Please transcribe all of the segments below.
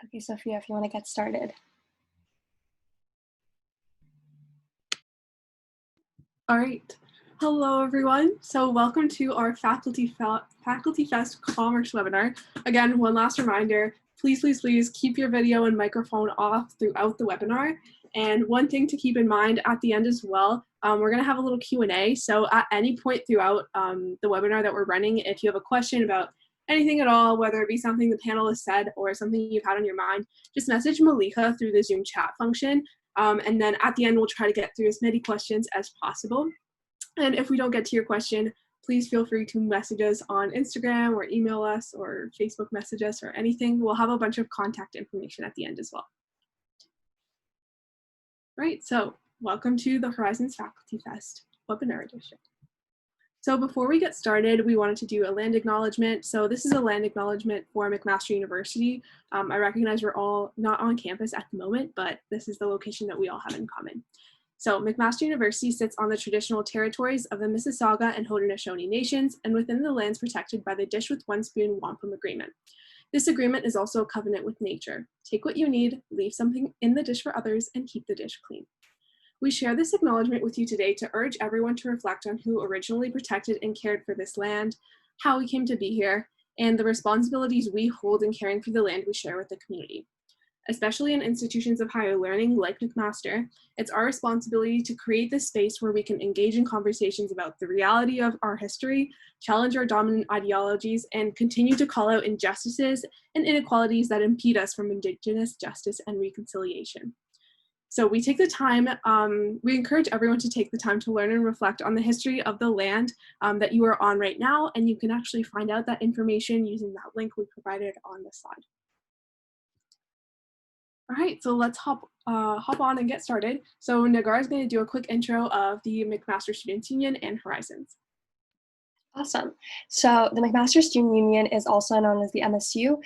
Okay, Sophia, if you want to get started. All right. Hello, everyone. So welcome to our Faculty Fest Commerce webinar. Again, one last reminder, please keep your video and microphone off throughout the webinar. And one thing to keep in mind at the end as well, we're going to have a little Q&A. So at any point throughout the webinar that we're running, if you have a question about anything at all, whether it be something the panel has said or something you've had on your mind, just message Malika through the Zoom chat function. And then at the end, we'll try to get through as many questions as possible. And if we don't get to your question, please feel free to message us on Instagram or email us or Facebook message us or anything. We'll have a bunch of contact information at the end as well. All right, so welcome to the Horizons Faculty Fest webinar edition. So before we get started, we wanted to do a land acknowledgement. So this is a land acknowledgement for McMaster University. I recognize we're all not on campus at the moment, but this is the location that we all have in common. So McMaster University sits on the traditional territories of the Mississauga and Haudenosaunee nations and within the lands protected by the Dish with One Spoon Wampum Agreement. This agreement is also a covenant with nature. Take what you need, leave something in the dish for others, and keep the dish clean. We share this acknowledgement with you today to urge everyone to reflect on who originally protected and cared for this land, how we came to be here, and the responsibilities we hold in caring for the land we share with the community. Especially in institutions of higher learning like McMaster, it's our responsibility to create this space where we can engage in conversations about the reality of our history, challenge our dominant ideologies, and continue to call out injustices and inequalities that impede us from Indigenous justice and reconciliation. So we take the time, we encourage everyone to take the time to learn and reflect on the history of the land that you are on right now, and you can actually find out that information using that link we provided on the slide. All right, so let's hop on and get started. So Nagar is going to do a quick intro of the McMaster Students Union and Horizons. Awesome. So the McMaster Student Union is also known as the MSU.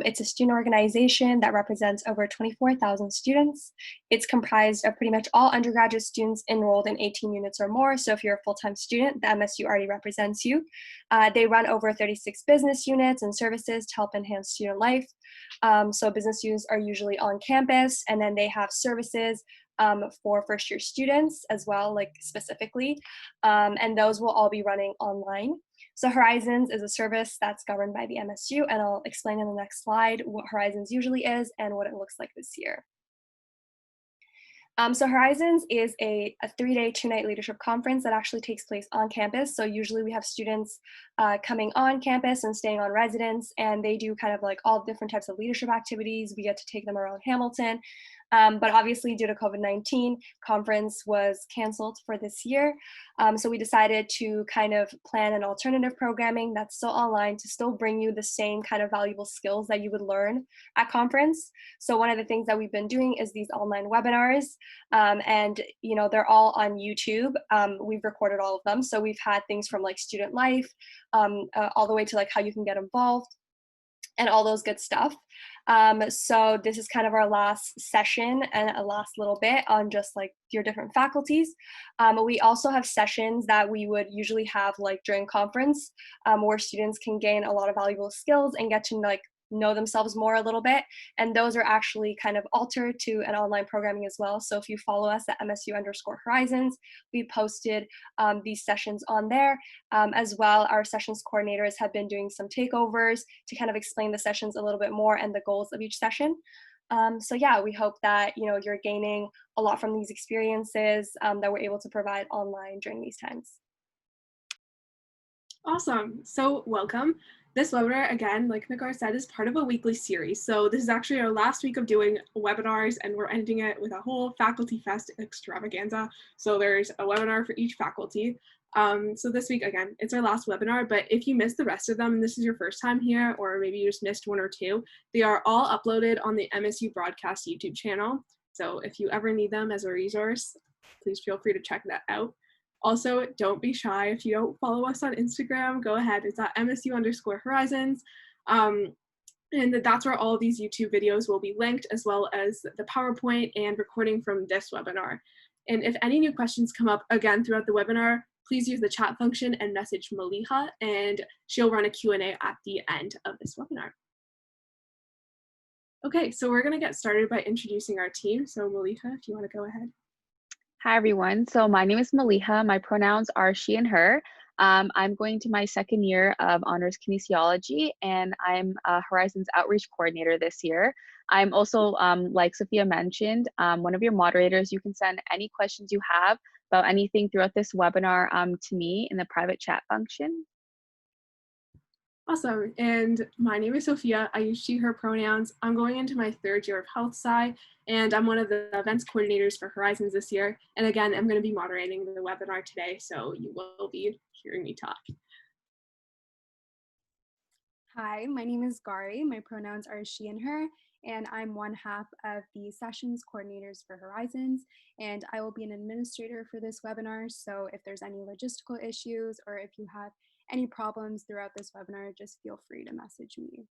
It's a student organization that represents over 24,000 students. It's comprised of pretty much all undergraduate students enrolled in 18 units or more. So if you're a full-time student, the MSU already represents you. They run over 36 business units and services to help enhance student life. So business units are usually on campus, and then they have services for first-year students as well, like specifically, and those will all be running online. So Horizons is a service that's governed by the MSU, and I'll explain in the next slide what Horizons usually is and what it looks like this year. So Horizons is a 3-day, 2-night leadership conference that actually takes place on campus. So usually we have students coming on campus and staying on residence, and they do kind of like all different types of leadership activities. We get to take them around Hamilton. But obviously due to COVID-19, conference was canceled for this year. So we decided to kind of plan an alternative programming that's still online to still bring you the same kind of valuable skills that you would learn at conference. So one of the things that we've been doing is these online webinars, and you know, they're all on YouTube. We've recorded all of them. So we've had things from like student life, all the way to like how you can get involved and all those good stuff. So this is kind of our last session and a last little bit on just like your different faculties. We also have sessions that we would usually have like during conference, where students can gain a lot of valuable skills and get to like know themselves more a little bit, and those are actually kind of altered to an online programming as well. So if you follow us at MSU_Horizons, we posted these sessions on there. As well, our sessions coordinators have been doing some takeovers to kind of explain the sessions a little bit more and the goals of each session. So yeah, we hope that you're gaining a lot from these experiences that we're able to provide online during these times. Awesome, so welcome. This webinar, again, like Nagar said, is part of a weekly series. So this is actually our last week of doing webinars, and we're ending it with a whole Faculty Fest extravaganza. So there's a webinar for each faculty. So this week, again, it's our last webinar, but if you missed the rest of them and this is your first time here, or maybe you just missed one or two, they are all uploaded on the MSU Broadcast YouTube channel. So if you ever need them as a resource, please feel free to check that out. Also, don't be shy. If you don't follow us on Instagram, go ahead. It's at MSU_Horizons. And that's where all of these YouTube videos will be linked, as well as the PowerPoint and recording from this webinar. And if any new questions come up again throughout the webinar, please use the chat function and message Maliha, and she'll run a Q&A at the end of this webinar. Okay, so we're going to get started by introducing our team. So Malika, if you want to go ahead. Hi, everyone. So my name is Maliha. My pronouns are she and her. I'm going to my second year of honors kinesiology, and I'm Horizons Outreach Coordinator this year. I'm also, like Sophia mentioned, one of your moderators. You can send any questions you have about anything throughout this webinar to me in the private chat function. Awesome. And my name is Sophia. I use she, her pronouns. I'm going into my third year of health sci, and I'm one of the events coordinators for Horizons this year. And again, I'm going to be moderating the webinar today, so you will be hearing me talk. Hi, my name is Gari. My pronouns are she and her, and I'm one half of the sessions coordinators for Horizons, and I will be an administrator for this webinar. So if there's any logistical issues or if you have any problems throughout this webinar, just feel free to message me.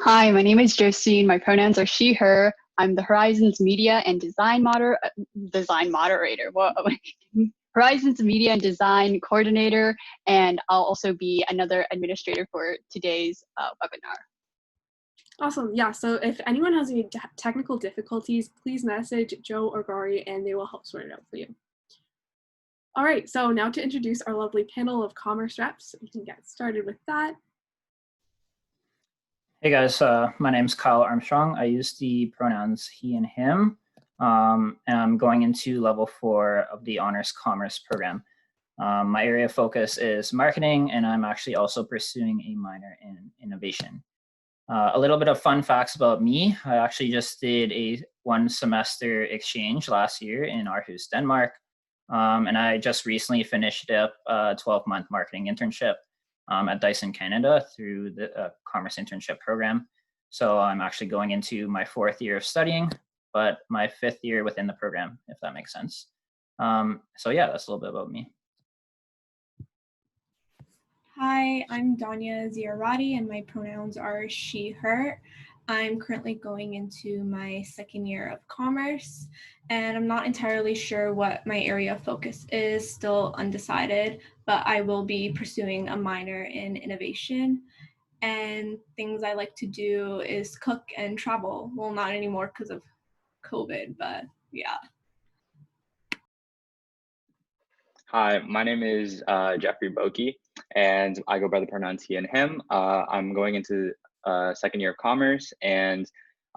Hi, my name is Josephine. My pronouns are she, her. I'm the Horizons Media and Design moderator. Whoa. Horizons Media and Design Coordinator, and I'll also be another administrator for today's webinar. Awesome. Yeah, so if anyone has any technical difficulties, please message Joe or Gari and they will help sort it out for you. All right, so now to introduce our lovely panel of commerce reps, we can get started with that. Hey guys, my name's Kyle Armstrong. I use the pronouns he and him, and I'm going into level 4 of the Honors Commerce program. My area of focus is marketing, and I'm actually also pursuing a minor in innovation. A little bit of fun facts about me. I actually just did a 1-semester exchange last year in Aarhus, Denmark, and I just recently finished up a 12-month marketing internship at Dyson Canada through the Commerce Internship program. So I'm actually going into my 4th year of studying, but my 5th year within the program, if that makes sense. So yeah, that's a little bit about me. Hi, I'm Danya Ziarati, and my pronouns are she, her. I'm currently going into my 2nd year of commerce, and I'm not entirely sure what my area of focus is, still undecided, but I will be pursuing a minor in innovation. And things I like to do is cook and travel. Well, not anymore because of COVID, but yeah. Hi, my name is Jeffrey Boki, and I go by the pronouns he and him. I'm going into 2nd year of commerce, and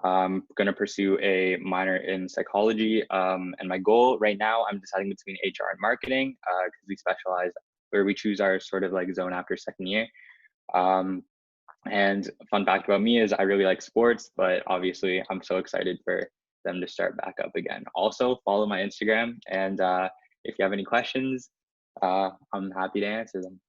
I'm going to pursue a minor in psychology. And my goal right now, I'm deciding between HR and marketing because we specialize where we choose our sort of like zone after 2nd year. And a fun fact about me is I really like sports, but obviously I'm so excited for them to start back up again. Also, follow my Instagram, and if you have any questions, I'm happy to answer them.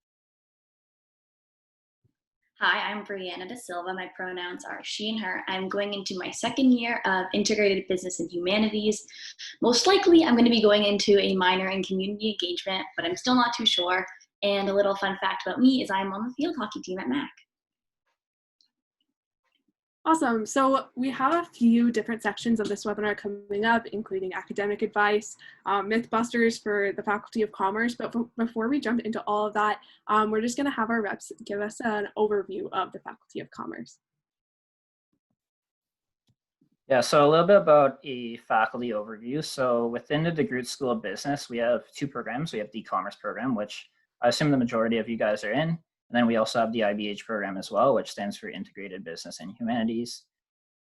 Hi, I'm Brianna Da Silva. My pronouns are she and her. I'm going into my 2nd year of integrated business and humanities. Most likely, I'm going to be going into a minor in community engagement, but I'm still not too sure. And a little fun fact about me is I'm on the field hockey team at MAC. Awesome. So we have a few different sections of this webinar coming up, including academic advice, Mythbusters for the Faculty of Commerce. But before we jump into all of that, we're just going to have our reps give us an overview of the Faculty of Commerce. Yeah, so a little bit about a faculty overview. So within the DeGroote School of Business, we have 2 programs. We have the Commerce program, which I assume the majority of you guys are in. And then we also have the IBH program as well, which stands for Integrated Business and Humanities.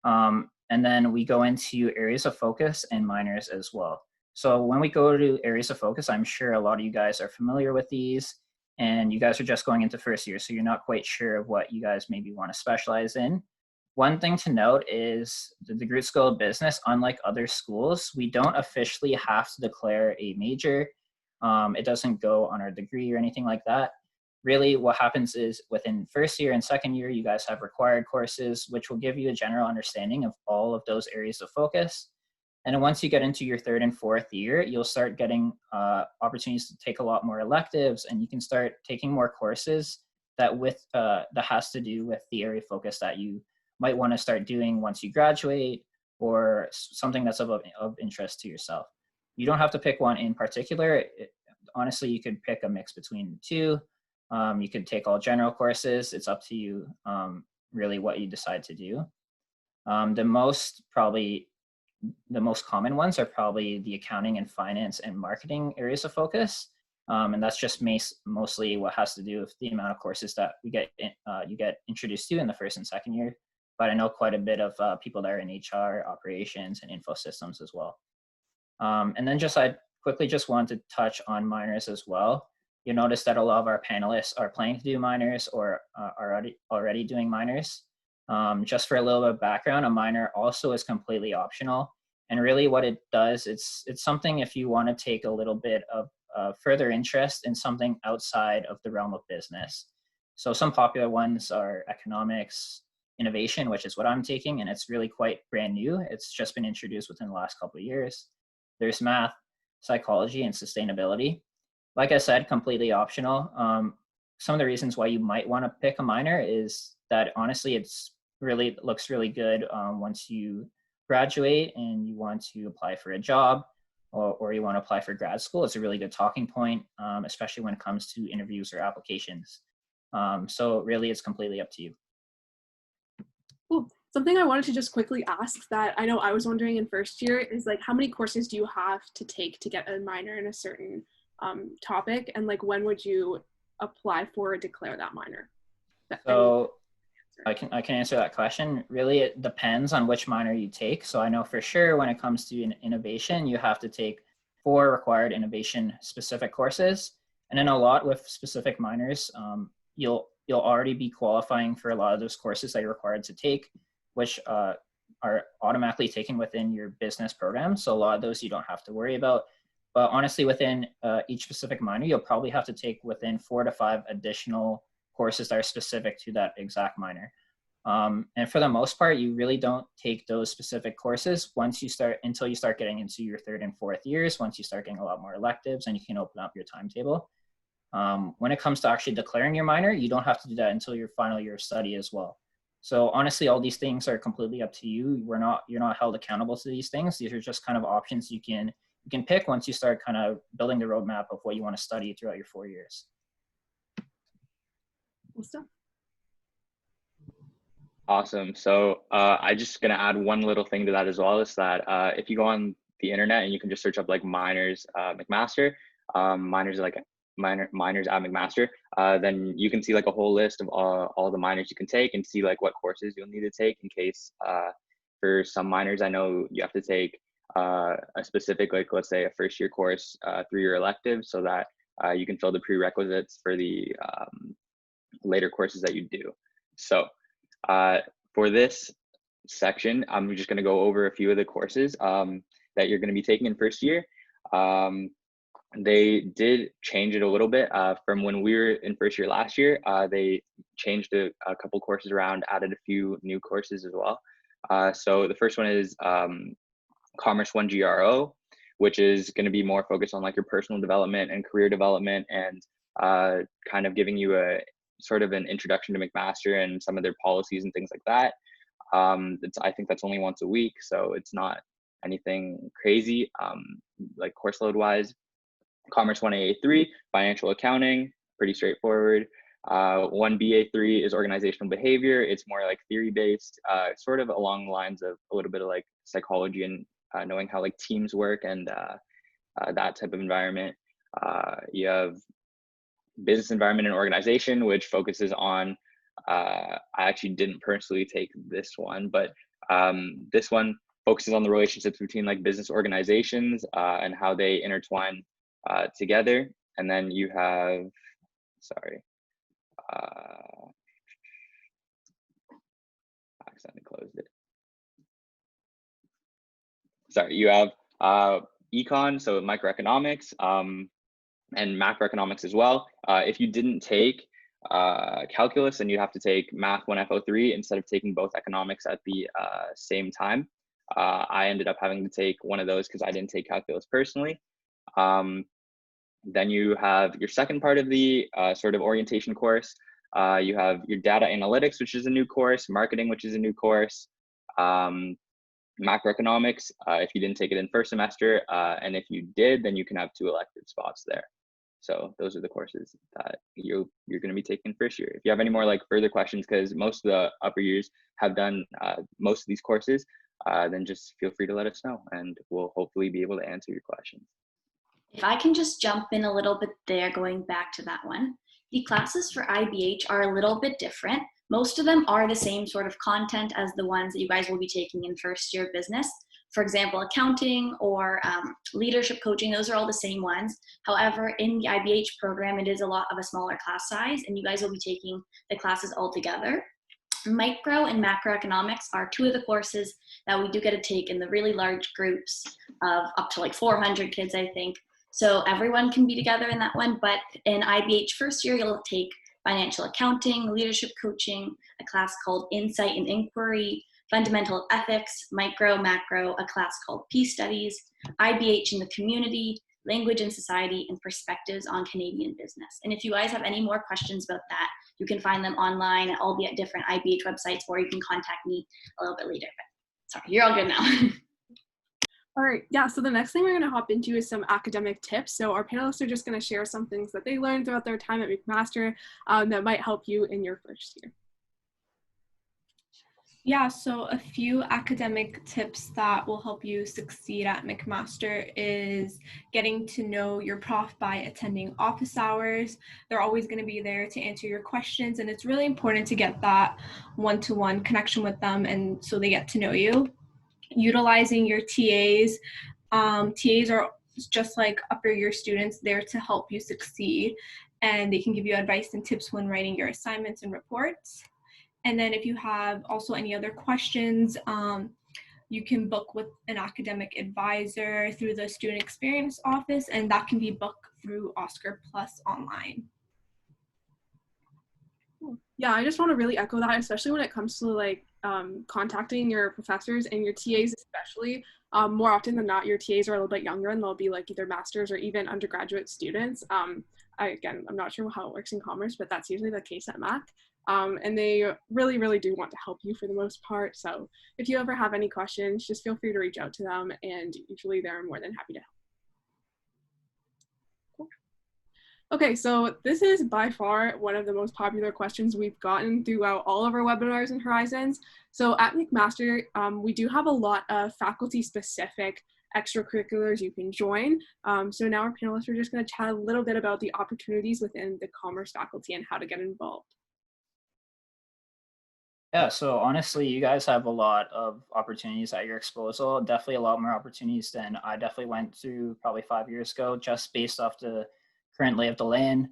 And then we go into areas of focus and minors as well. So when we go to areas of focus, I'm sure a lot of you guys are familiar with these, and you guys are just going into 1st year, so you're not quite sure of what you guys maybe want to specialize in. One thing to note is the DeGroote School of Business, unlike other schools, we don't officially have to declare a major. It doesn't go on our degree or anything like that. Really, what happens is within 1st year and 2nd year, you guys have required courses, which will give you a general understanding of all of those areas of focus. And then once you get into your 3rd and 4th year, you'll start getting opportunities to take a lot more electives, and you can start taking more courses that has to do with the area of focus that you might want to start doing once you graduate, or something that's of interest to yourself. You don't have to pick one in particular. Honestly, you could pick a mix between the 2. You could take all general courses. It's up to you, really, what you decide to do. The most common ones are probably the accounting and finance and marketing areas of focus. And that's just mostly what has to do with the amount of courses that you get introduced to in the first and second year. But I know quite a bit of people that are in HR, operations, and info systems as well. And then I quickly just want to touch on minors as well. You notice that a lot of our panelists are planning to do minors or are already doing minors. Just for a little bit of background, a minor also is completely optional. And really what it does, it's something if you want to take a little bit of further interest in something outside of the realm of business. So some popular ones are economics, innovation, which is what I'm taking, and it's really quite brand new. It's just been introduced within the last couple of years. There's math, psychology, and sustainability. Like I said, completely optional. Some of the reasons why you might want to pick a minor is that honestly, looks really good once you graduate and you want to apply for a job or you want to apply for grad school. It's a really good talking point, especially when it comes to interviews or applications. So really, it's completely up to you. Cool. Something I wanted to just quickly ask that I know I was wondering in first year is like, how many courses do you have to take to get a minor in a certain topic? And like, when would you apply for or declare that minor? So I can answer that question. Really, it depends on which minor you take. So I know for sure when it comes to innovation, you have to take 4 required innovation specific courses. And then a lot with specific minors, you'll already be qualifying for a lot of those courses that you're required to take, which are automatically taken within your business program. So a lot of those you don't have to worry about. But honestly, within each specific minor, you'll probably have to take within 4 to 5 additional courses that are specific to that exact minor. And for the most part, you really don't take those specific courses until you start getting into your 3rd and 4th years, once you start getting a lot more electives and you can open up your timetable. When it comes to actually declaring your minor, you don't have to do that until your final year of study as well. So honestly, all these things are completely up to you. You're not held accountable to these things. These are just kind of options you can pick once you start kind of building the roadmap of what you want to study throughout your 4 years. Cool stuff. Awesome. So I just gonna add one little thing to that as well, is that if you go on the internet and you can just search up like minors McMaster, minors at McMaster, then you can see like a whole list of all the minors you can take and see like what courses you'll need to take in case for some minors, I know you have to take a specific, like let's say a 1st year course through your elective so that you can fill the prerequisites for the later courses that you do. So for this section, I'm just going to go over a few of the courses that you're going to be taking in 1st year. They did change it a little bit from when we were in 1st year last year. They changed a couple courses around, added a few new courses as well. So the first one is Commerce 1 GRO, which is going to be more focused on like your personal development and career development and kind of giving you a sort of an introduction to McMaster and some of their policies and things like that. I think that's only once a week, so it's not anything crazy like course load wise. Commerce 1 AA3, financial accounting, pretty straightforward. 1 BA3 is organizational behavior. It's more like theory based, sort of along the lines of a little bit of like psychology and knowing how like teams work and that type of environment. You have business environment and organization, which focuses on, I actually didn't personally take this one, but this one focuses on the relationships between like business organizations and how they intertwine together. And then you have, sorry, I accidentally closed it. Sorry, you have econ, so microeconomics, and macroeconomics as well. If you didn't take calculus, then you have to take Math 1 FO3 instead of taking both economics at the same time. I ended up having to take one of those because I didn't take calculus personally. Then you have your second part of the sort of orientation course. You have your data analytics, which is a new course, marketing, which is a new course, macroeconomics, if you didn't take it in first semester, and if you did, then you can have 2 elective spots there. So those are the courses that you're going to be taking first year. If you have any more like further questions, because most of the upper years have done most of these courses, then just feel free to let us know, and we'll hopefully be able to answer your questions. If I can just jump in a little bit there, going back to that one, the classes for IBH are a little bit different. Most of them are the same sort of content as the ones that you guys will be taking in first year business. For example, accounting or leadership coaching, those are all the same ones. However, in the IBH program, it is a lot of a smaller class size, and you guys will be taking the classes all together. Micro and macroeconomics are two of the courses that we do get to take in the really large groups of up to like 400 kids, I think. So everyone can be together in that one, but in IBH first year, you'll take financial accounting, leadership coaching, a class called insight and inquiry, fundamental ethics, micro, macro, a class called peace studies, IBH in the community, language and society, and perspectives on Canadian business. And if you guys have any more questions about that, you can find them online, albeit different IBH websites, or you can contact me a little bit later. But sorry, you're all good now. All right, yeah, so the next thing we're going to hop into is some academic tips. So our panelists are just going to share some things that they learned throughout their time at McMaster that might help you in your first year. Yeah, so a few academic tips that will help you succeed at McMaster is getting to know your prof by attending office hours. They're always going to be there to answer your questions, and it's really important to get that one-to-one connection with them, and so they get to know you. Utilizing your TAs. TAs are just like upper year students, there to help you succeed, and they can give you advice and tips when writing your assignments and reports. And then if you have also any other questions, you can book with an academic advisor through the student experience office, and that can be booked through Oscar Plus online. Yeah, I just want to really echo that, especially when it comes to like contacting your professors and your TAs especially. More often than not, your TAs are a little bit younger, and they'll be like either masters or even undergraduate students. Again, I'm not sure how it works in commerce, but that's usually the case at Mac. And they really, really do want to help you for the most part. So if you ever have any questions, just feel free to reach out to them, and usually they're more than happy to help. Cool. Okay, so this is by far one of the most popular questions we've gotten throughout all of our webinars and Horizons. So at McMaster, we do have a lot of faculty-specific extracurriculars you can join. So now our panelists are just going to chat a little bit about the opportunities within the commerce faculty and how to get involved. Yeah, so honestly, you guys have a lot of opportunities at your disposal. Definitely a lot more opportunities than I definitely went through probably 5 years ago, just based off the current lay of the land.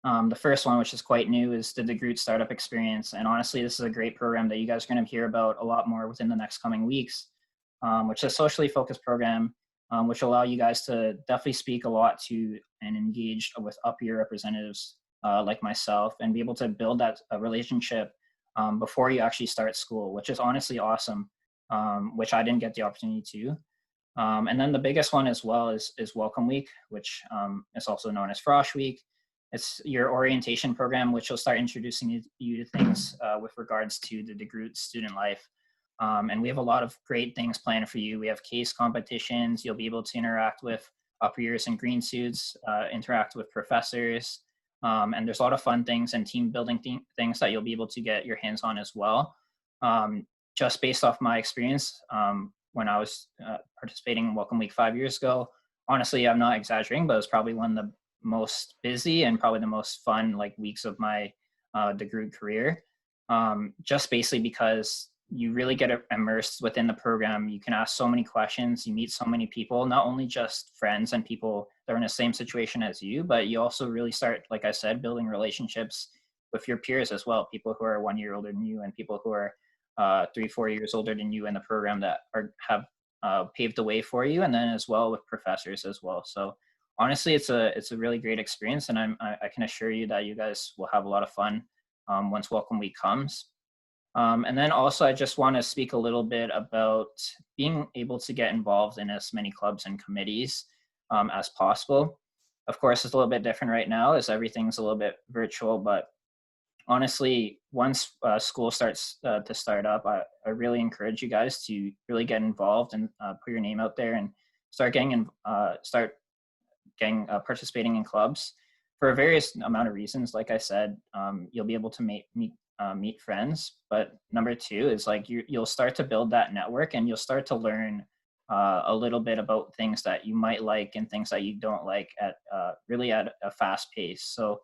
The first one, which is quite new, is the DeGroote Startup Experience. And honestly, this is a great program that you guys are going to hear about a lot more within the next coming weeks, which is a socially focused program, which will allow you guys to definitely speak a lot to and engage with up-year representatives like myself, and be able to build that relationship before you actually start school, which is honestly awesome, which I didn't get the opportunity to. And then the biggest one as well is Welcome Week, which is also known as Frosh Week. It's your orientation program, which will start introducing you to things with regards to the DeGroote student life. And we have a lot of great things planned for you. We have case competitions. You'll be able to interact with upper years in green suits, interact with professors. And there's a lot of fun things and team building things that you'll be able to get your hands on as well. Just based off my experience when I was participating in Welcome Week 5 years ago, honestly, I'm not exaggerating, but it was probably one of the most busy and probably the most fun like weeks of my DeGroote career. Just basically because you really get immersed within the program. You can ask so many questions. You meet so many people, not only just friends and people that are in the same situation as you, but you also really start, like I said, building relationships with your peers as well. People who are 1 year older than you, and people who are 3-4 years older than you in the program that have paved the way for you. And then as well with professors as well. So honestly, it's a really great experience. And I can assure you that you guys will have a lot of fun once Welcome Week comes. And then also, I just want to speak a little bit about being able to get involved in as many clubs and committees as possible. Of course, it's a little bit different right now as everything's a little bit virtual, but honestly, once school starts to start up, I really encourage you guys to really get involved and put your name out there and start getting participating in clubs. for various amount of reasons, like I said, you'll be able to meet friends. But number two is like you'll start to build that network, and you'll start to learn a little bit about things that you might like and things that you don't like at really at a fast pace. So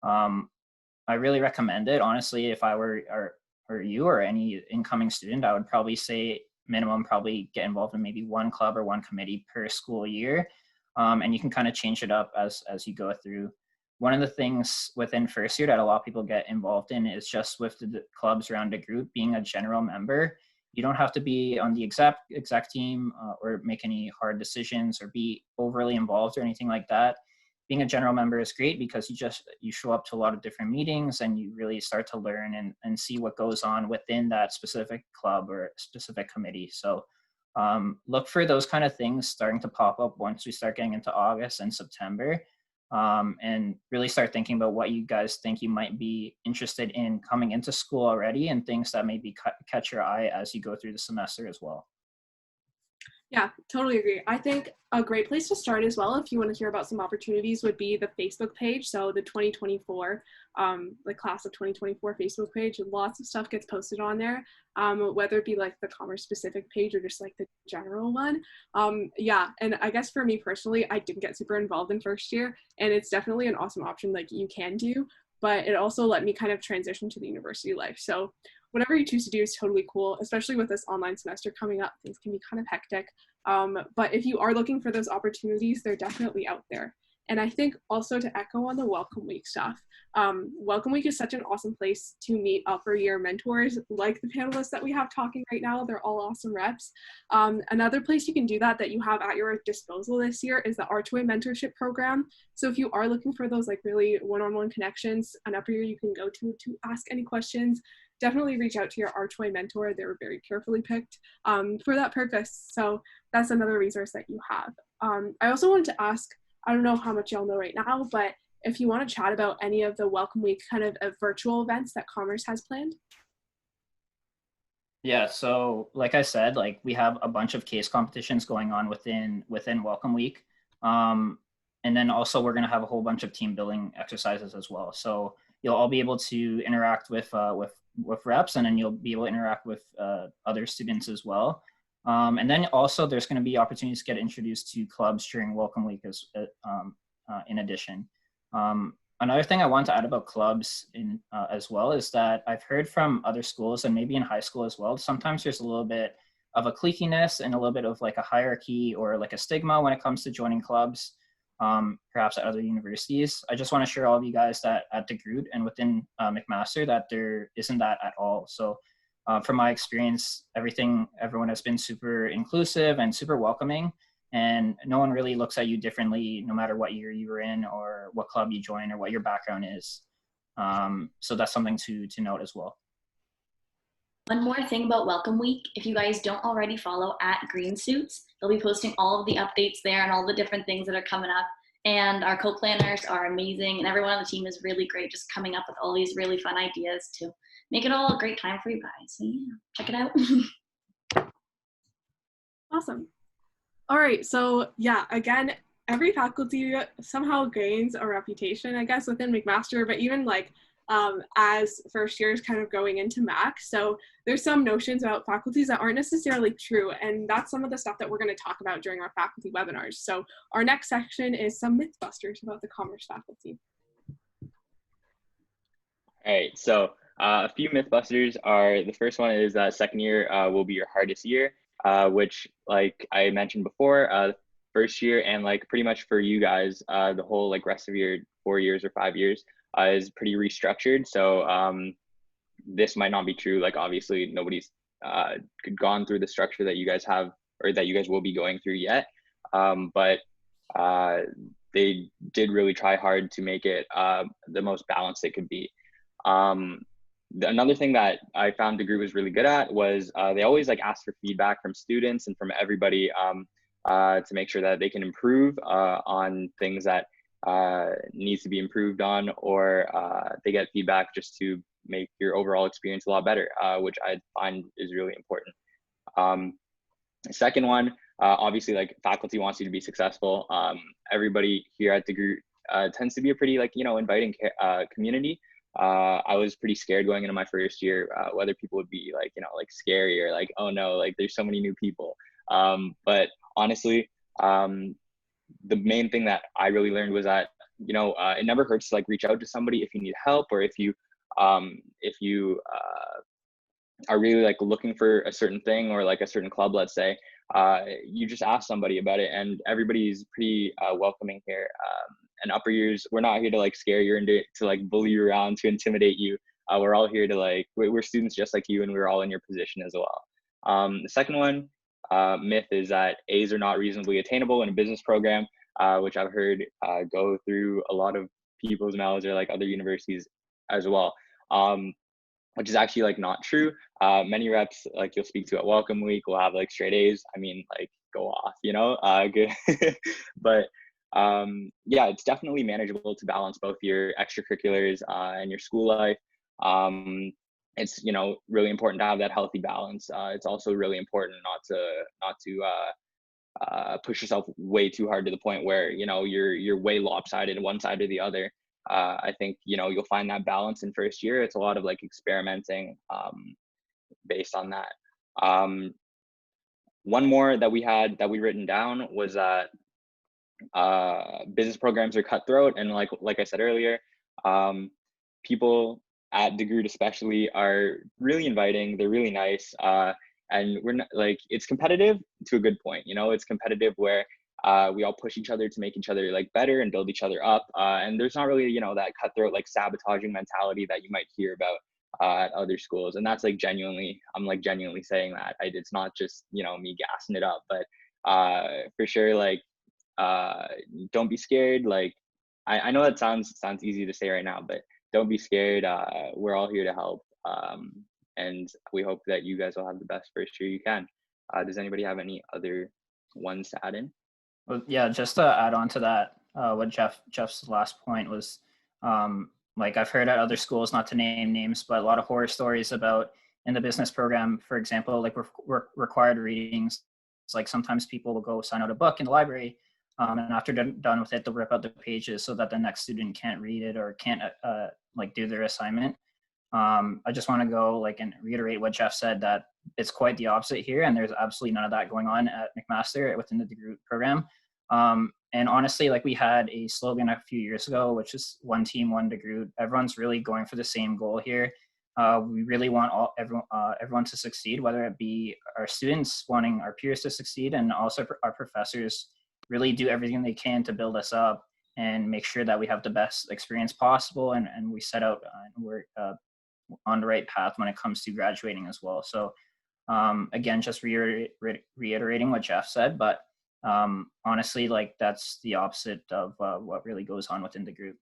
I really recommend it. Honestly, if I were or you or any incoming student, I would probably say minimum probably get involved in maybe one club or one committee per school year. And you can kind of change it up as you go through. One of the things within first year that a lot of people get involved in is just with the clubs around a group, being a general member. You don't have to be on the exec team or make any hard decisions or be overly involved or anything like that. Being a general member is great because you show up to a lot of different meetings, and you really start to learn and see what goes on within that specific club or specific committee. So look for those kind of things starting to pop up once we start getting into August and September, and really start thinking about what you guys think you might be interested in coming into school already, and things that maybe catch your eye as you go through the semester as well. Yeah, totally agree. I think a great place to start as well, if you want to hear about some opportunities, would be the Facebook page. So the 2024, the class of 2024 Facebook page, lots of stuff gets posted on there, whether it be like the commerce specific page or just like the general one. Yeah, and I guess for me personally, I didn't get super involved in first year, and it's definitely an awesome option like you can do, but it also let me kind of transition to the university life. So whatever you choose to do is totally cool, especially with this online semester coming up. Things can be kind of hectic. But if you are looking for those opportunities, they're definitely out there. And I think also to echo on the Welcome Week stuff, Welcome Week is such an awesome place to meet upper year mentors like the panelists that we have talking right now. They're all awesome reps. Another place you can do that you have at your disposal this year is the Archway Mentorship Program. So if you are looking for those like really one-on-one connections, an upper year you can go to ask any questions, definitely reach out to your Archway mentor. They were very carefully picked for that purpose. So that's another resource that you have. I also wanted to ask, I don't know how much y'all know right now, but if you want to chat about any of the Welcome Week kind of virtual events that Commerce has planned. Yeah, so like I said, like we have a bunch of case competitions going on within Welcome Week. And then also we're going to have a whole bunch of team building exercises as well. So you'll all be able to interact with reps, and then you'll be able to interact with other students as well. And then also there's going to be opportunities to get introduced to clubs during Welcome Week in addition. Another thing I want to add about clubs as well is that I've heard from other schools, and maybe in high school as well, sometimes there's a little bit of a cliquiness and a little bit of like a hierarchy or like a stigma when it comes to joining clubs, perhaps at other universities. I just want to share all of you guys that at DeGroote and within McMaster that there isn't that at all. So from my experience, everyone has been super inclusive and super welcoming, and no one really looks at you differently no matter what year you were in or what club you join or what your background is. So that's something to note as well. One more thing about Welcome Week, if you guys don't already follow at Green Suits, they'll be posting all of the updates there and all the different things that are coming up. And our co-planners are amazing, and everyone on the team is really great, just coming up with all these really fun ideas to make it all a great time for you guys. So yeah, check it out. Awesome. All right, so yeah, again, every faculty somehow gains a reputation, I guess, within McMaster, but even like as first years kind of going into Mac. So there's some notions about faculties that aren't necessarily true, and that's some of the stuff that we're going to talk about during our faculty webinars. So our next section is some Mythbusters about the commerce faculty. All right, so a few Mythbusters are, the first one is that second year will be your hardest year, which like I mentioned before, first year and like pretty much for you guys, the whole like rest of your 4 years or 5 years is pretty restructured. So this might not be true. Like obviously nobody's gone through the structure that you guys have or that you guys will be going through yet. But they did really try hard to make it the most balanced it could be. Another thing that I found the group was really good at was they always like ask for feedback from students and from everybody to make sure that they can improve on things that needs to be improved on, or they get feedback just to make your overall experience a lot better, which I find is really important. Second one, obviously like faculty wants you to be successful. Everybody here at DeGroote tends to be a pretty like, inviting community. I was pretty scared going into my first year, whether people would be like, like scary or like, oh no, like there's so many new people. But honestly, the main thing that I really learned was that, it never hurts to like reach out to somebody if you need help, or if you are really like looking for a certain thing or like a certain club, let's say, you just ask somebody about it, and everybody's pretty welcoming here. And upper years, we're not here to like scare you and to like bully you around, to intimidate you. We're all here to like, we're students just like you, and we're all in your position as well. The second one, myth, is that A's are not reasonably attainable in a business program, which I've heard go through a lot of people's mouths, or like other universities as well. Which is actually like not true. Many reps like you'll speak to at welcome week will have like straight A's. I mean, like go off, good. But yeah, it's definitely manageable to balance both your extracurriculars and your school life. It's really important to have that healthy balance. It's also really important not to push yourself way too hard to the point where you're way lopsided one side or the other. I think you'll find that balance in first year. It's a lot of like experimenting based on that. One more that we written down was that business programs are cutthroat, and like I said earlier, people at DeGroote especially are really inviting. They're really nice, and we're not like, it's competitive to a good point. It's competitive where we all push each other to make each other like better and build each other up. And there's not really, that cutthroat, like sabotaging mentality that you might hear about at other schools. And that's like I'm like genuinely saying that. It's not just, me gassing it up, but for sure, like, don't be scared. Like, I know that sounds easy to say right now, but don't be scared. We're all here to help. And we hope that you guys will have the best first year you can. Does anybody have any other ones to add in? Well, yeah, just to add on to that, what Jeff's last point was, like I've heard at other schools, not to name names, but a lot of horror stories about in the business program, for example, like required readings. It's like sometimes people will go sign out a book in the library, and after done with it, they'll rip out the pages so that the next student can't read it or can't like do their assignment. I just want to go like and reiterate what Jeff said, that it's quite the opposite here, and there's absolutely none of that going on at McMaster within the DeGroote program. And honestly, like we had a slogan a few years ago, which is one team, one DeGroote. Everyone's really going for the same goal here. We really want everyone to succeed, whether it be our students wanting our peers to succeed, and also our professors really do everything they can to build us up and make sure that we have the best experience possible, and we set out and we're on the right path when it comes to graduating as well. So again, just reiterating what Jeff said, but honestly, like that's the opposite of what really goes on within the group.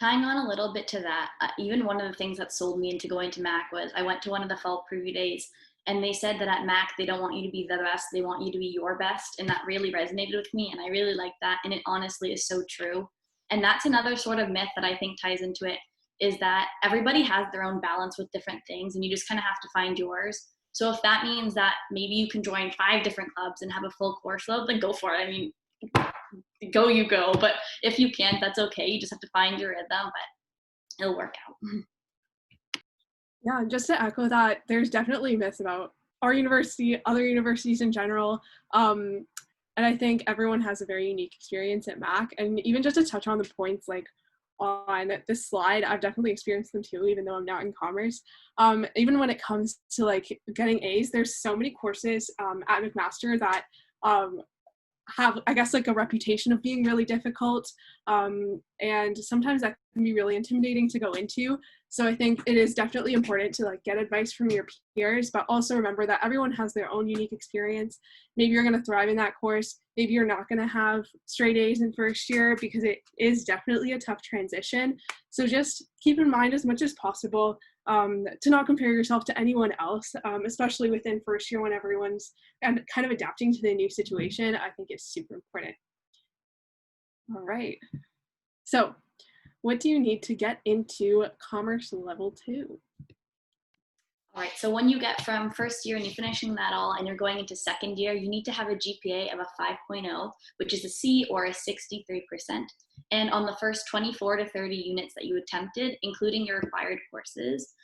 Tying on a little bit to that, even one of the things that sold me into going to MAC was I went to one of the fall preview days, and they said that at MAC, they don't want you to be the best, they want you to be your best. And that really resonated with me, and I really like that. And it honestly is so true. And that's another sort of myth that I think ties into it, is that everybody has their own balance with different things, and you just kind of have to find yours. So if that means that maybe you can join 5 different clubs and have a full course load, then go for it. I mean, you go. But if you can't, that's okay. You just have to find your rhythm, but it'll work out. Yeah, just to echo that, there's definitely myths about our university, other universities in general. And I think everyone has a very unique experience at MAC. And even just to touch on the points like on this slide, I've definitely experienced them too, even though I'm not in commerce. Even when it comes to like getting A's, there's so many courses at McMaster that have, I guess, like a reputation of being really difficult. And sometimes that can be really intimidating to go into. So I think it is definitely important to like get advice from your peers, but also remember that everyone has their own unique experience. Maybe you're going to thrive in that course. Maybe you're not going to have straight A's in first year, because it is definitely a tough transition. So just keep in mind as much as possible to not compare yourself to anyone else, especially within first year when everyone's kind of adapting to the new situation. I think it's super important. All right. So what do you need to get into Commerce Level 2? All right, so when you get from first year and you're finishing that all and you're going into second year, you need to have a GPA of a 5.0, which is a C or a 63%. and on the first 24 to 30 units that you attempted, including your required courses.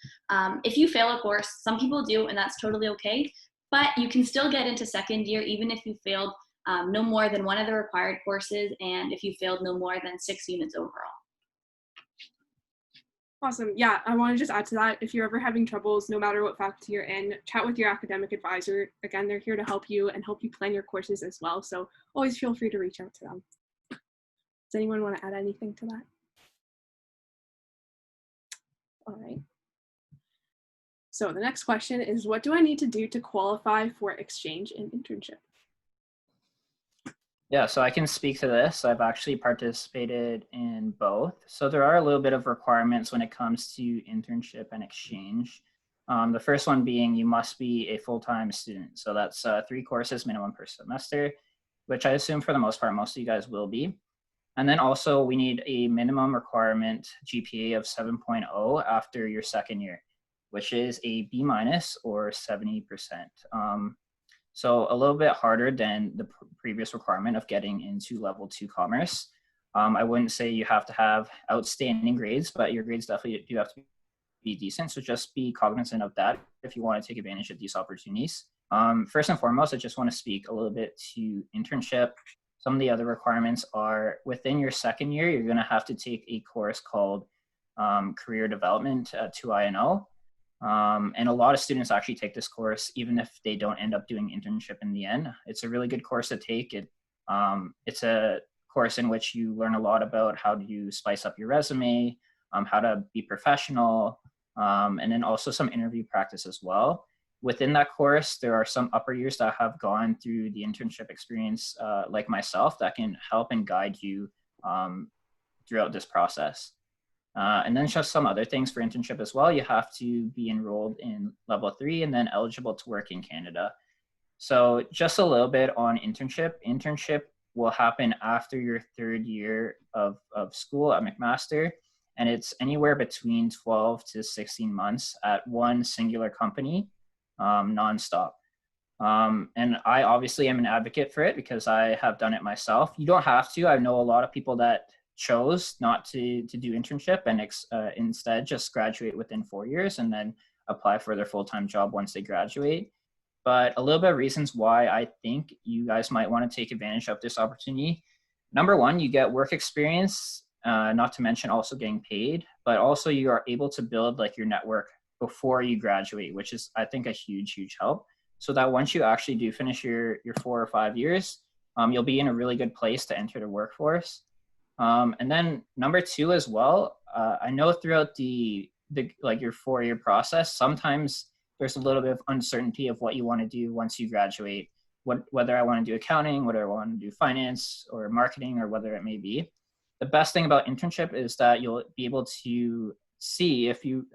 If you fail a course, some people do, and that's totally okay, but you can still get into second year even if you failed no more than one of the required courses and if you failed no more than 6 units overall. Awesome. Yeah, I want to just add to that. If you're ever having troubles, no matter what faculty you're in, chat with your academic advisor. Again, they're here to help you and help you plan your courses as well. So always feel free to reach out to them. Does anyone want to add anything to that? All right. So the next question is, what do I need to do to qualify for exchange and internship? Yeah, so I can speak to this. I've actually participated in both. So there are a little bit of requirements when it comes to internship and exchange. The first one being you must be a full-time student. So that's 3 courses minimum per semester, which I assume for the most part, most of you guys will be. And then also we need a minimum requirement GPA of 7.0 after your second year, which is a B- or 70%. So a little bit harder than the previous requirement of getting into level 2 commerce. I wouldn't say you have to have outstanding grades, but your grades definitely do have to be decent. So just be cognizant of that if you want to take advantage of these opportunities. First and foremost, I just want to speak a little bit to internship. Some of the other requirements are within your second year, you're going to have to take a course called Career Development 2INO. And a lot of students actually take this course, even if they don't end up doing internship in the end. It's a really good course to take. It's a course in which you learn a lot about how do you spice up your resume, how to be professional, and then also some interview practice as well. Within that course, there are some upper years that have gone through the internship experience, like myself, that can help and guide you throughout this process. And then just some other things for internship as well. You have to be enrolled in level 3 and then eligible to work in Canada. So just a little bit on internship. Internship will happen after your 3rd year of school at McMaster. And it's anywhere between 12 to 16 months at one singular company, nonstop. And I obviously am an advocate for it because I have done it myself. You don't have to. I know a lot of people that chose not to do internship and instead just graduate within 4 years and then apply for their full-time job once they graduate. But a little bit of reasons why I think you guys might want to take advantage of this opportunity. Number one, you get work experience, not to mention also getting paid, but also you are able to build like your network before you graduate, which is, I think, a huge help. So that once you actually do finish your 4 or 5 years, you'll be in a really good place to enter the workforce. And then number 2 as well, I know throughout the like your 4-year process, sometimes there's a little bit of uncertainty of what you want to do once you graduate, whether I want to do accounting, whether I want to do finance or marketing or whatever it may be. The best thing about internship is that you'll be able to see if you,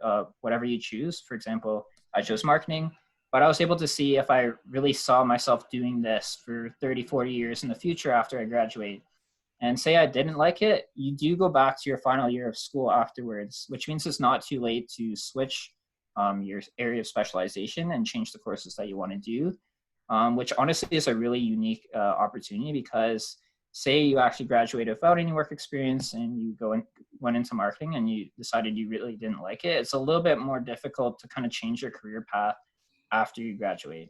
whatever you choose, for example, I chose marketing, but I was able to see if I really saw myself doing this for 30, 40 years in the future after I graduate. And say I didn't like it, you do go back to your final year of school afterwards, which means it's not too late to switch your area of specialization and change the courses that you want to do, which honestly is a really unique opportunity because say you actually graduated without any work experience and you went into marketing and you decided you really didn't like it, it's a little bit more difficult to kind of change your career path after you graduate.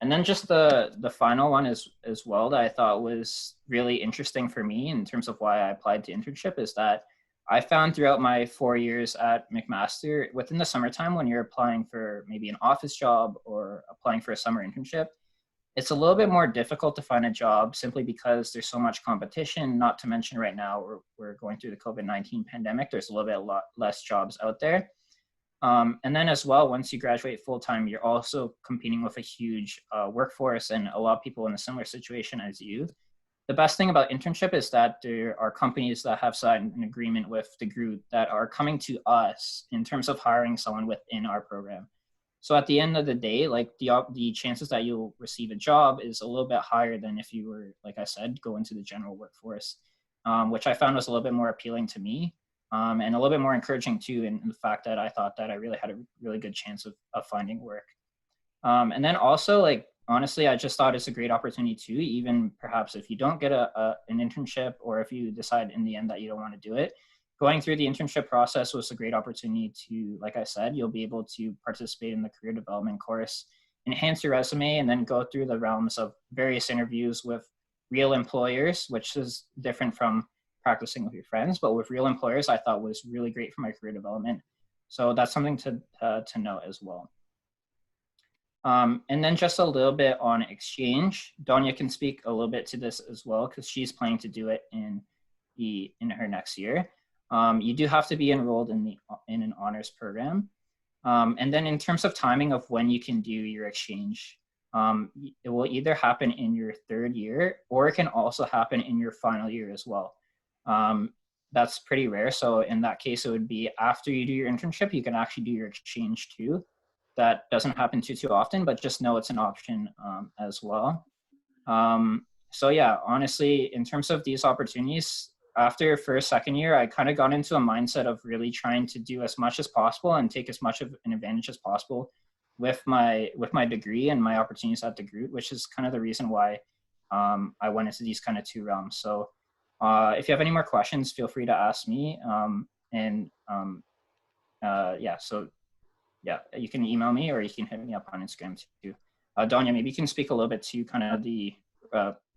And then just the final one as well that I thought was really interesting for me in terms of why I applied to internship is that I found throughout my 4 years at McMaster, within the summertime when you're applying for maybe an office job or applying for a summer internship, it's a little bit more difficult to find a job simply because there's so much competition, not to mention right now we're going through the COVID-19 pandemic, there's a little bit less jobs out there. And then as well, once you graduate full-time, you're also competing with a huge workforce and a lot of people in a similar situation as you. The best thing about internship is that there are companies that have signed an agreement with the group that are coming to us in terms of hiring someone within our program. So at the end of the day, like the chances that you'll receive a job is a little bit higher than if you were, like I said, go into the general workforce, which I found was a little bit more appealing to me. And a little bit more encouraging too in the fact that I thought that I really had a really good chance of finding work. And then also like honestly, I just thought it's a great opportunity too, even perhaps if you don't get an internship, or if you decide in the end that you don't want to do it, going through the internship process was a great opportunity to, like I said, you'll be able to participate in the career development course, enhance your resume, and then go through the realms of various interviews with real employers, which is different from practicing with your friends, but with real employers, I thought was really great for my career development. So that's something to note as well. And then just a little bit on exchange. Danya can speak a little bit to this as well, because she's planning to do it in her next year. You do have to be enrolled in an honors program. And then in terms of timing of when you can do your exchange, it will either happen in your third year, or it can also happen in your final year as well. That's pretty rare. So in that case, it would be after you do your internship, you can actually do your exchange too. That doesn't happen too often, but just know it's an option as well. So yeah, honestly, in terms of these opportunities, after first, second year, I kind of got into a mindset of really trying to do as much as possible and take as much of an advantage as possible with my degree and my opportunities at the group, which is kind of the reason why I went into these kind of two realms. So if you have any more questions, feel free to ask me. Yeah, so yeah, you can email me, or you can hit me up on Instagram too. Danya, maybe you can speak a little bit to kind of the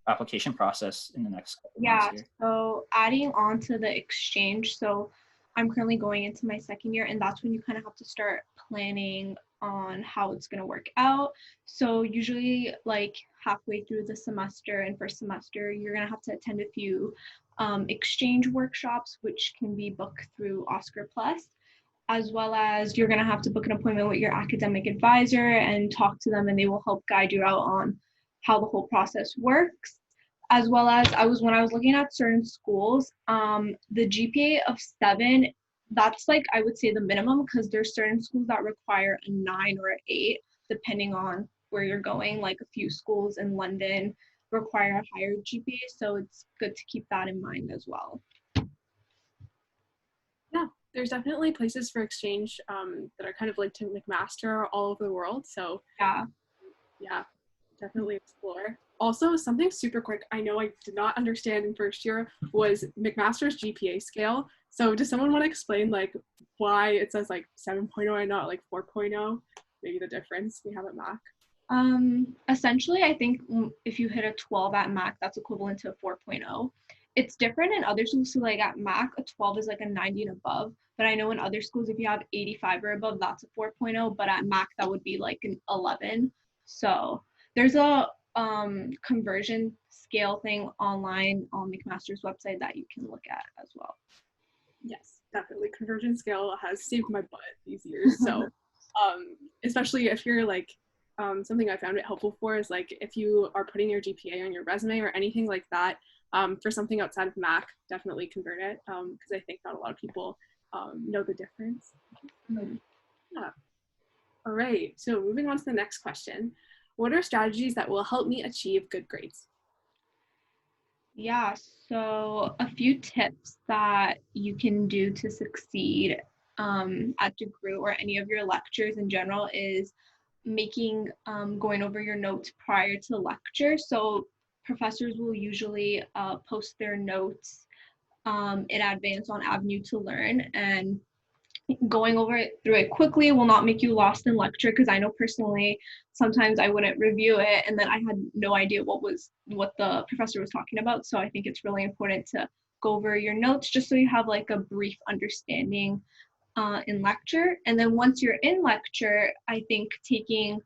application process in the next couple months here. So adding on to the exchange, so I'm currently going into my second year, and that's when you kind of have to start planning on how it's going to work out. So usually like halfway through the semester and first semester, you're going to have to attend a few exchange workshops, which can be booked through Oscar Plus, as well as you're going to have to book an appointment with your academic advisor and talk to them, and they will help guide you out on how the whole process works. As well as when I was looking at certain schools, the GPA of 7, that's like, I would say the minimum, because there's certain schools that require a 9 or an 8, depending on where you're going. Like a few schools in London require a higher GPA, so it's good to keep that in mind as well. Yeah, there's definitely places for exchange that are kind of linked to McMaster all over the world. So yeah, definitely explore. Also, something super quick I know I did not understand in first year was McMaster's GPA scale. So does someone want to explain like why it says like 7.0 and not like 4.0? Maybe the difference we have at Mac? Essentially, I think if you hit a 12 at Mac, that's equivalent to a 4.0. It's different in other schools. So like at Mac, a 12 is like a 90 and above. But I know in other schools, if you have 85 or above, that's a 4.0. But at Mac, that would be like an 11. So there's a conversion scale thing online on McMaster's website that you can look at as well. Yes, definitely. Conversion scale has saved my butt these years. So especially if you're like, something I found it helpful for is like if you are putting your GPA on your resume or anything like that, for something outside of Mac, definitely convert it, because I think not a lot of people know the difference. Yeah. All right, so moving on to the next question. What are strategies that will help me achieve good grades? Yeah, so a few tips that you can do to succeed at degree or any of your lectures in general is going over your notes prior to the lecture. So professors will usually post their notes in advance on Avenue to Learn, and going through it quickly will not make you lost in lecture, because I know personally sometimes I wouldn't review it and then I had no idea what the professor was talking about. So I think it's really important to go over your notes just so you have like a brief understanding in lecture. And then once you're in lecture, I think taking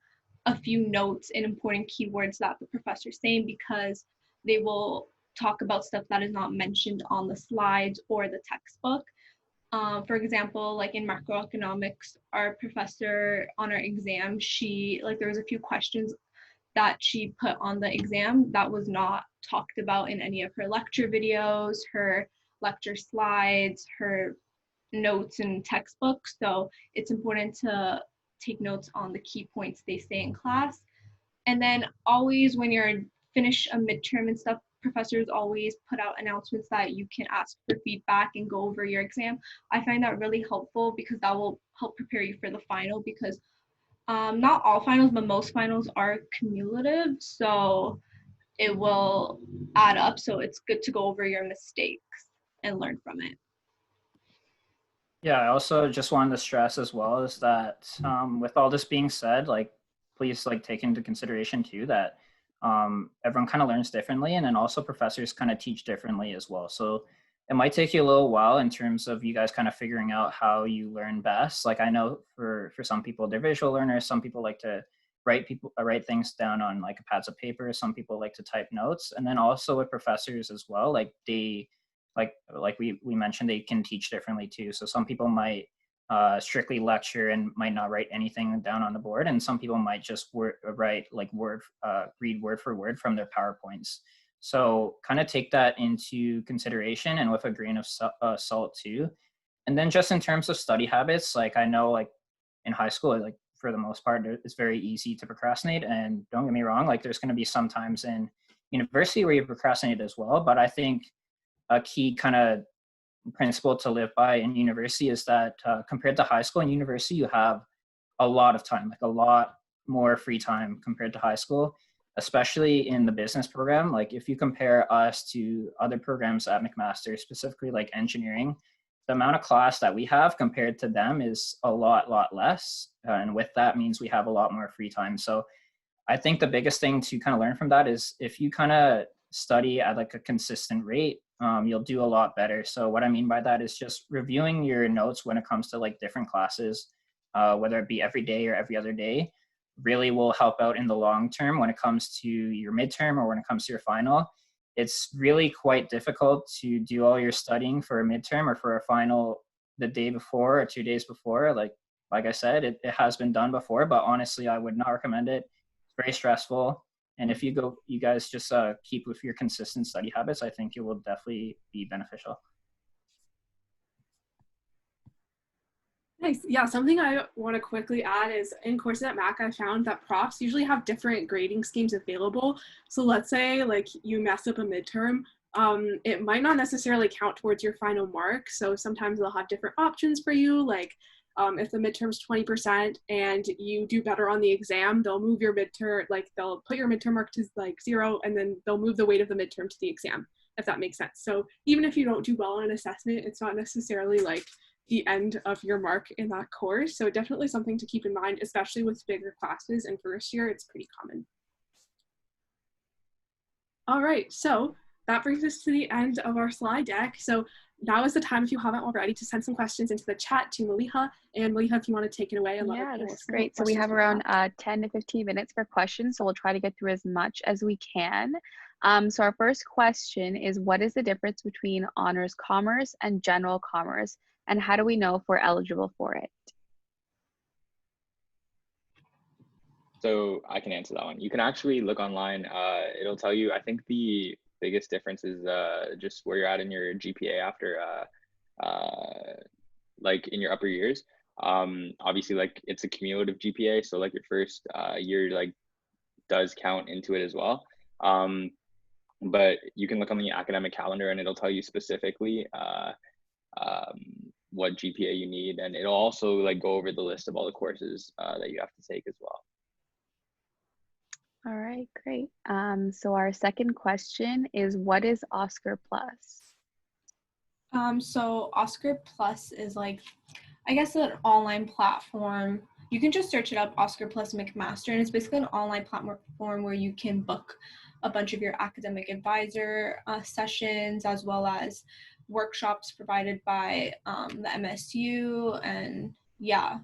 a few notes and important keywords that the professor's saying, because they will talk about stuff that is not mentioned on the slides or the textbook. For example, like in macroeconomics, our professor on our exam, there was a few questions that she put on the exam that was not talked about in any of her lecture videos, her lecture slides, her notes and textbooks. So it's important to take notes on the key points they say in class. And then always when you're finish a midterm and stuff, professors always put out announcements that you can ask for feedback and go over your exam. I find that really helpful because that will help prepare you for the final, because Not all finals, but most finals are cumulative, so it will add up. So it's good to go over your mistakes and learn from it. Yeah, I also just wanted to stress as well is that with all this being said, like please like take into consideration too that everyone kind of learns differently, and then also professors kind of teach differently as well. So it might take you a little while in terms of you guys kind of figuring out how you learn best. Like I know for some people they're visual learners, some people like to write things down on like pads of paper, some people like to type notes, and then also with professors as well, like they like we mentioned, they can teach differently too. So some people might strictly lecture and might not write anything down on the board, and some people might just read word for word from their PowerPoints. So kind of take that into consideration and with a grain of salt too. And then just in terms of study habits, like I know like in high school, like for the most part, it's very easy to procrastinate. And don't get me wrong, like there's going to be some times in university where you procrastinate as well. But I think a key kind of principle to live by in university is that compared to high school and university, you have a lot of time, like a lot more free time compared to high school, especially in the business program. Like if you compare us to other programs at McMaster, specifically like engineering, the amount of class that we have compared to them is a lot less. And with that means we have a lot more free time. So I think the biggest thing to kind of learn from that is if you kind of study at like a consistent rate, you'll do a lot better. So what I mean by that is just reviewing your notes when it comes to like different classes, whether it be every day or every other day, really will help out in the long term when it comes to your midterm or when it comes to your final. It's really quite difficult to do all your studying for a midterm or for a final the day before or 2 days before. Like I said, it has been done before, but honestly, I would not recommend it. It's very stressful. And if you guys just keep with your consistent study habits, I think it will definitely be beneficial. Nice. Yeah, something I want to quickly add is in courses at Mac, I found that profs usually have different grading schemes available. So let's say like you mess up a midterm, it might not necessarily count towards your final mark. So sometimes they'll have different options for you. Like if the midterm's 20% and you do better on the exam, they'll move your midterm, like they'll put your midterm mark to like 0, and then they'll move the weight of the midterm to the exam, if that makes sense. So even if you don't do well on an assessment, it's not necessarily like the end of your mark in that course. So definitely something to keep in mind, especially with bigger classes. And first year, it's pretty common. All right, so that brings us to the end of our slide deck. So now is the time, if you haven't already, to send some questions into the chat to Maliha. And Maliha, if you want to take it away. And yeah, that's great. So we have around 10 to 15 minutes for questions. So we'll try to get through as much as we can. So our first question is, what is the difference between honors commerce and general commerce? And how do we know if we're eligible for it? So I can answer that one. You can actually look online. It'll tell you, I think the biggest difference is just where you're at in your GPA after like in your upper years. Obviously like it's a cumulative GPA. So like your first year like does count into it as well. But you can look on the academic calendar and it'll tell you specifically what GPA you need, and it'll also like go over the list of all the courses that you have to take as well. All right, great. So our second question is, what is Oscar Plus? So Oscar Plus is like, I guess, an online platform. You can just search it up, Oscar Plus McMaster, and it's basically an online platform where you can book a bunch of your academic advisor sessions, as well as workshops provided by the MSU, and yeah.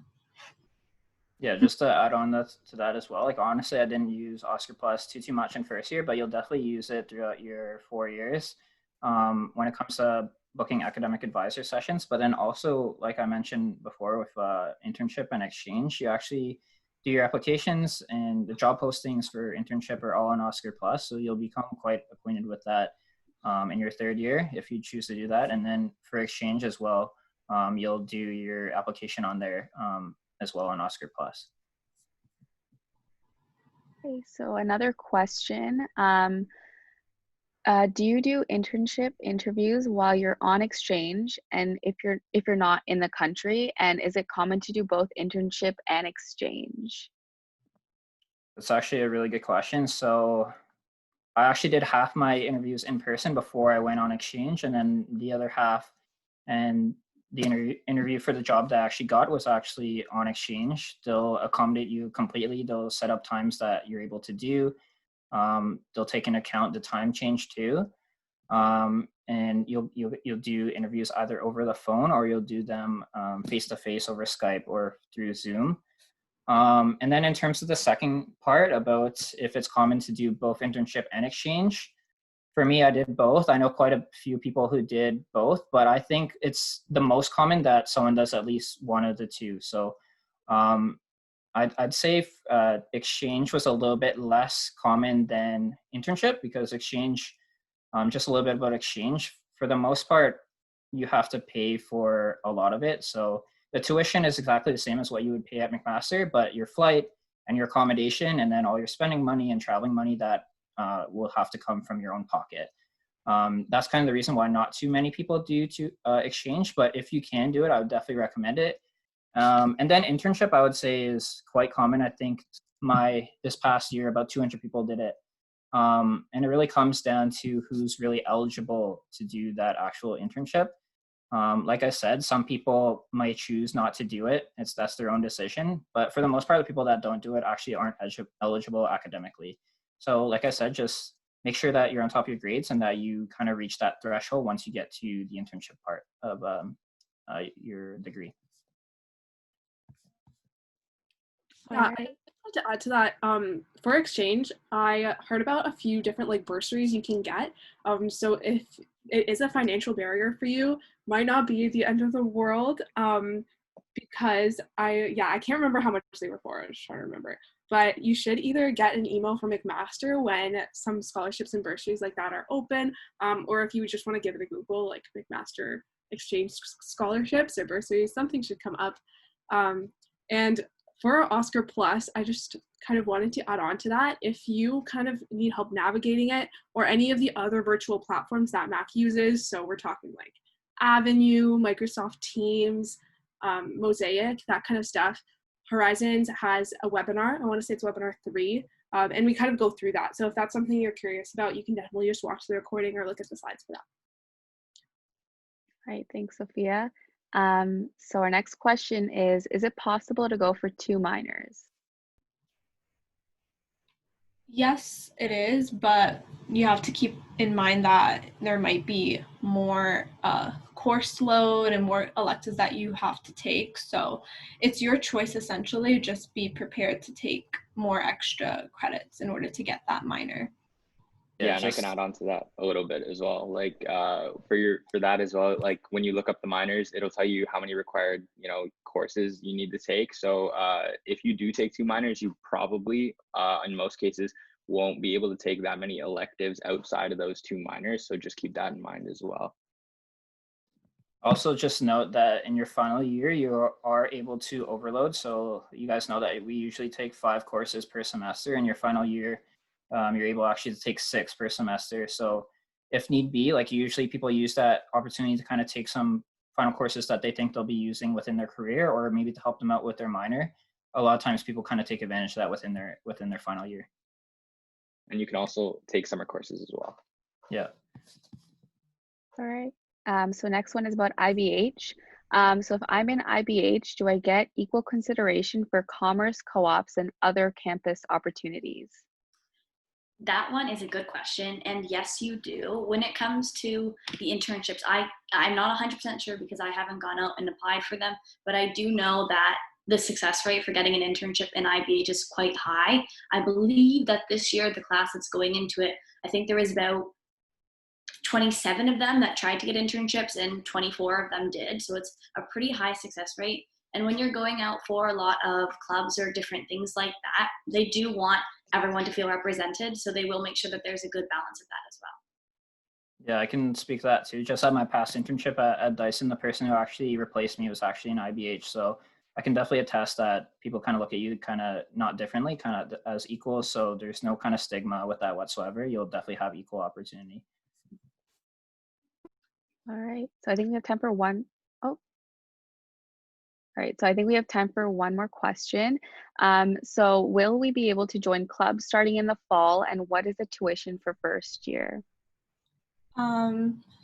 Yeah, just to add on to that as well, like honestly, I didn't use Oscar Plus too much in first year, but you'll definitely use it throughout your 4 years when it comes to booking academic advisor sessions. But then also, like I mentioned before with Internship and Exchange, you actually do your applications, and the job postings for internship are all on Oscar Plus. So you'll become quite acquainted with that in your 3rd year if you choose to do that. And then for Exchange as well, you'll do your application on there as well on Oscar Plus. Okay, so another question. Do you do internship interviews while you're on exchange? And if you're not in the country, and is it common to do both internship and exchange? That's actually a really good question. So I actually did half my interviews in person before I went on exchange, and then the other half, and the interview for the job that I actually got was actually on exchange. They'll accommodate you completely. They'll set up times that you're able to do. They'll take into account the time change too. And you'll do interviews either over the phone, or you'll do them face to face over Skype or through Zoom. And then in terms of the second part about if it's common to do both internship and exchange, for me, I did both. I know quite a few people who did both, but I think it's the most common that someone does at least one of the two. So I'd say exchange was a little bit less common than internship, because exchange, just a little bit about exchange, for the most part, you have to pay for a lot of it. So the tuition is exactly the same as what you would pay at McMaster, but your flight and your accommodation, and then all your spending money and traveling money, that will have to come from your own pocket. That's kind of the reason why not too many people do exchange, but if you can do it, I would definitely recommend it. And then internship, I would say, is quite common. I think this past year, about 200 people did it. And it really comes down to who's really eligible to do that actual internship. Like I said, some people might choose not to do it. That's their own decision. But for the most part, the people that don't do it actually aren't eligible academically. So like I said, just make sure that you're on top of your grades and that you kind of reach that threshold once you get to the internship part of your degree. Yeah, I'd like to add to that. For exchange, I heard about a few different like bursaries you can get. So if it is a financial barrier for you, might not be the end of the world. Because I can't remember how much they were for. I was trying to remember. But you should either get an email from McMaster when some scholarships and bursaries like that are open, or if you just want to give it a Google, like McMaster exchange scholarships or bursaries, something should come up. And for Oscar Plus, I just kind of wanted to add on to that. If you kind of need help navigating it, or any of the other virtual platforms that Mac uses, so we're talking like Avenue, Microsoft Teams, Mosaic, that kind of stuff, Horizons has a webinar. I want to say it's webinar 3, and we kind of go through that. So if that's something you're curious about, you can definitely just watch the recording or look at the slides for that. All right, thanks, Sophia. So our next question is it possible to go for 2 minors? Yes, it is, but you have to keep in mind that there might be more course load and more electives that you have to take. So it's your choice, essentially. Just be prepared to take more extra credits in order to get that minor. Yeah, and I can add on to that a little bit as well. Like for that as well, like when you look up the minors, it'll tell you how many required, courses you need to take. So if you do take 2 minors, you probably in most cases won't be able to take that many electives outside of those 2 minors. So just keep that in mind as well. Also, just note that in your final year, you are able to overload. So you guys know that we usually take 5 courses per semester. In your final year, you're able actually to take 6 per semester. So if need be, like usually people use that opportunity to kind of take some final courses that they think they'll be using within their career, or maybe to help them out with their minor. A lot of times people kind of take advantage of that within their final year. And you can also take summer courses as well. Yeah. All right. So next one is about IBH. So if I'm in IBH, do I get equal consideration for commerce, co-ops, and other campus opportunities? That one is a good question, and yes, you do. When it comes to the internships, I'm not 100% sure because I haven't gone out and applied for them, but I do know that the success rate for getting an internship in IBH is quite high. I believe that this year, the class that's going into it, I think there was about 27 of them that tried to get internships and 24 of them did. So it's a pretty high success rate. And when you're going out for a lot of clubs or different things like that, they do want everyone to feel represented. So they will make sure that there's a good balance of that as well. Yeah, I can speak to that too. Just at my past internship at Dyson, the person who actually replaced me was actually in IBH. So I can definitely attest that people kind of look at you kind of not differently, kind of as equal. So there's no kind of stigma with that whatsoever. You'll definitely have equal opportunity. All right. So I think we have time for one. Oh, all right. So I think we have time for one more question. So will we be able to join clubs starting in the fall, and what is the tuition for first year?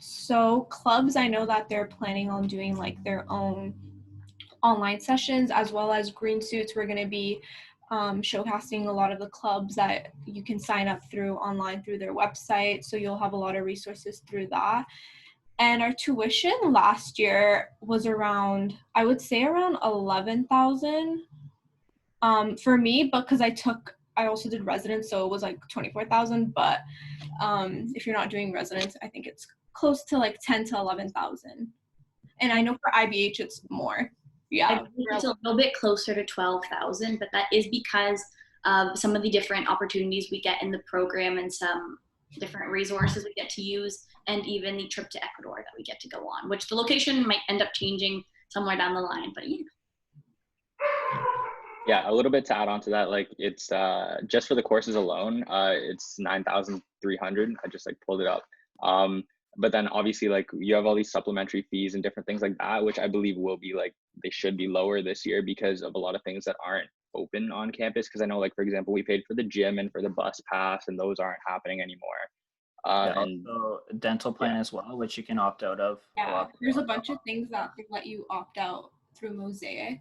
So clubs, I know that they're planning on doing like their own online sessions, as well as green suits. We're going to be showcasing a lot of the clubs that you can sign up through online through their website. So you'll have a lot of resources through that. And our tuition last year was around, I would say around 11,000 for me, but because I also did residence, so it was like 24,000. But if you're not doing residence, I think it's close to like 10 to 11,000. And I know for IBH it's more. Yeah, I think it's a little bit closer to 12,000, but that is because of some of the different opportunities we get in the program and some different resources we get to use, and even the trip to Ecuador that we get to go on, which the location might end up changing somewhere down the line, but yeah. Yeah, a little bit to add on to that, like it's just for the courses alone, it's 9,300. I just like pulled it up. But then obviously like you have all these supplementary fees and different things like that, which I believe will be like, they should be lower this year because of a lot of things that aren't open on campus. Because I know, like, for example, we paid for the gym and for the bus pass, and those aren't happening anymore. And also dental plan as well, which you can opt out of. Yeah, there's a bunch of things that can let you opt out through Mosaic.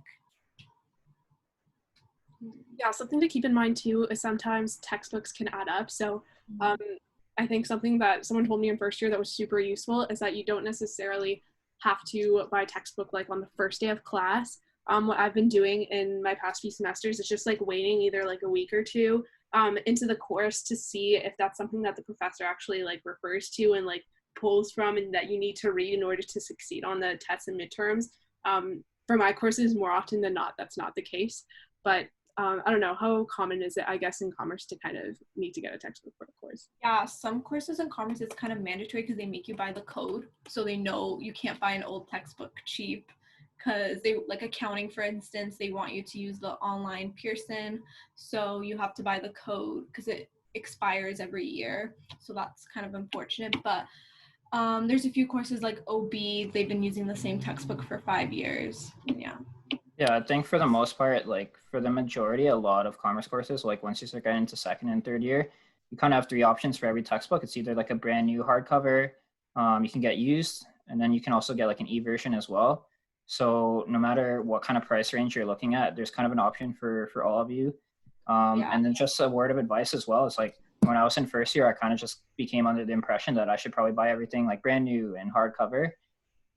Yeah, something to keep in mind too is sometimes textbooks can add up. So I think something that someone told me in first year that was super useful is that you don't necessarily have to buy a textbook like on the first day of class. What I've been doing in my past few semesters is just like waiting either like a week or two into the course to see if that's something that the professor actually like refers to and like pulls from and that you need to read in order to succeed on the tests and midterms. For my courses, more often than not, that's not the case. But I don't know, how common is it, I guess, in commerce to kind of need to get a textbook for a course? Yeah, some courses in commerce, it's kind of mandatory because they make you buy the code. So they know you can't buy an old textbook cheap because they, like accounting, for instance, they want you to use the online Pearson. So you have to buy the code because it expires every year. So that's kind of unfortunate. But there's a few courses like OB, they've been using the same textbook for 5 years. Yeah. Yeah, I think for the most part, like for the majority, a lot of commerce courses, like once you start getting into second and third year, you kind of have 3 options for every textbook. It's either like a brand new hardcover, you can get used, and then you can also get like an e-version as well. So no matter what kind of price range you're looking at, there's kind of an option for all of you. And then just a word of advice as well. It's like when I was in first year, I kind of just became under the impression that I should probably buy everything like brand new and hardcover.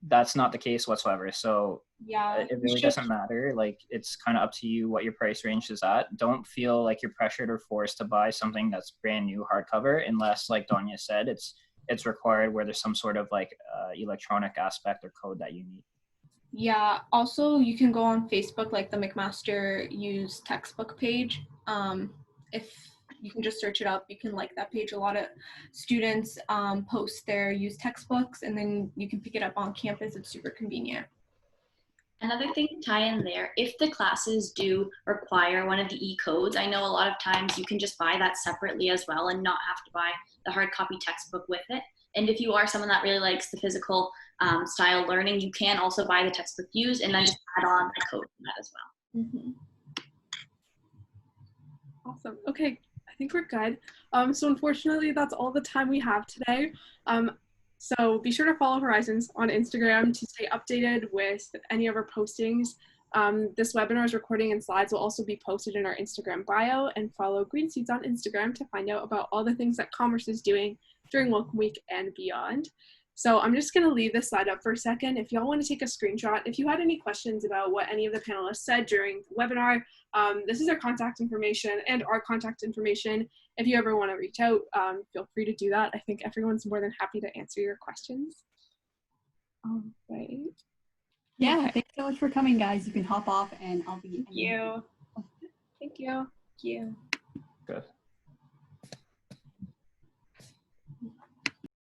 That's not the case whatsoever. So yeah, it really doesn't matter. Like it's kind of up to you what your price range is at. Don't feel like you're pressured or forced to buy something that's brand new hardcover unless, like Danya said, it's required where there's some sort of like electronic aspect or code that you need. Yeah, also you can go on Facebook, like the McMaster used textbook page. If you can just search it up, you can like that page. A lot of students post their used textbooks, and then you can pick it up on campus. It's super convenient. Another thing to tie in there, if the classes do require one of the Ecodes, I know a lot of times you can just buy that separately as well and not have to buy the hard copy textbook with it. And if you are someone that really likes the physical style learning, you can also buy the textbook used and then just add on a code for that as well. Mm-hmm. Awesome. Okay, I think we're good. So unfortunately, that's all the time we have today. So be sure to follow Horizons on Instagram to stay updated with any of our postings. This webinar's recording and slides will also be posted in our Instagram bio, and follow Green Seeds on Instagram to find out about all the things that Commerce is doing during Welcome Week and beyond. So I'm just going to leave this slide up for a second. If y'all want to take a screenshot, if you had any questions about what any of the panelists said during the webinar, this is their contact information and our contact information. If you ever want to reach out, feel free to do that. I think everyone's more than happy to answer your questions. All right. Yeah, thanks so much for coming, guys. You can hop off and I'll be. Thank you. Thank you. Thank you. Good.